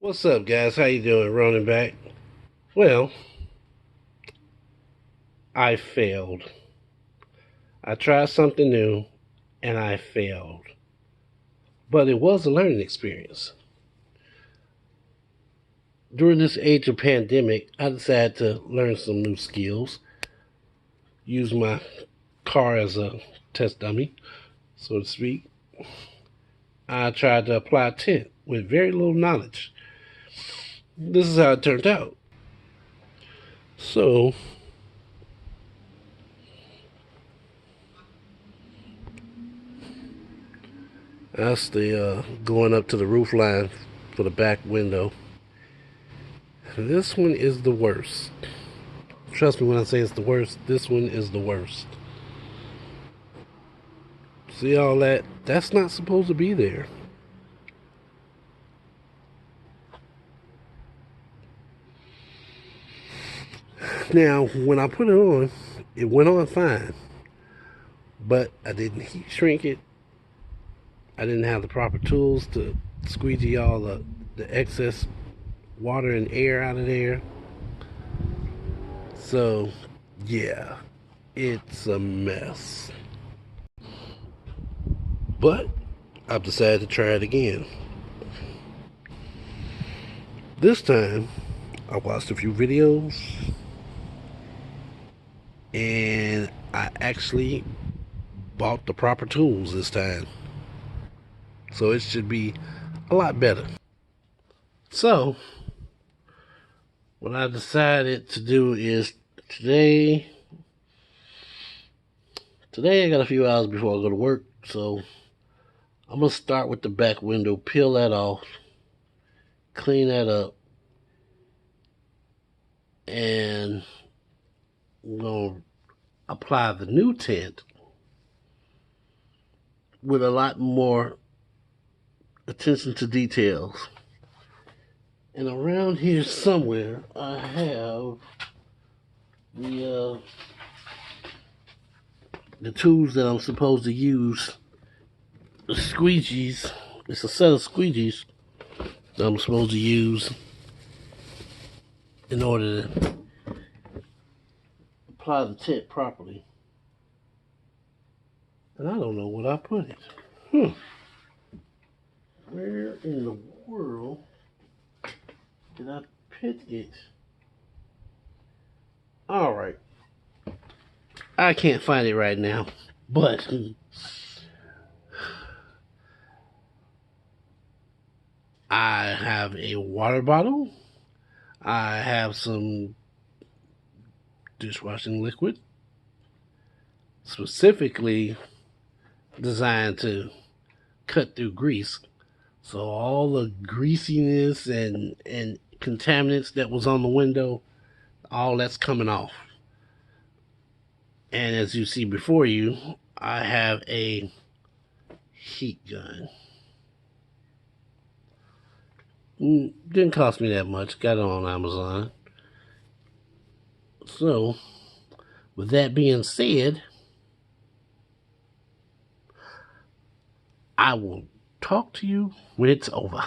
What's up, guys? How you doing? Running back. Well, I failed. I tried something new and I failed. But it was a learning experience. During this age of pandemic, I decided to learn some new skills. Use my car as a test dummy, so to speak. I tried to apply tint with very little knowledge. This is how it turned out. So, that's the going up to the roof line for the back window. This one is the worst. Trust me when I say it's the worst. This one is the worst. See all that? That's not supposed to be there. Now, when I put it went on fine. But I didn't heat shrink it. I didn't have the proper tools to squeegee all the excess water and air out of there. So, yeah, it's a mess. But I've decided to try it again. This time, I watched a few videos and I actually bought the proper tools this time. So it should be a lot better. So, what I decided to do is today I got a few hours before I go to work, so I'm going to start with the back window, peel that off, clean that up, and I'm going to apply the new tint with a lot more attention to details. And around here somewhere, I have the tools that I'm supposed to use. The squeegees. It's a set of squeegees that I'm supposed to use in order to apply the tint properly. And I don't know what I put it. Where in the world did I put it? Alright. I can't find it right now. But I have a water bottle. I have some dishwashing liquid. Specifically designed to cut through grease. So all the greasiness and contaminants that was on the window, all that's coming off. And as you see before you, I have a heat gun. Didn't cost me that much. Got it on Amazon. So, with that being said, I will talk to you when it's over.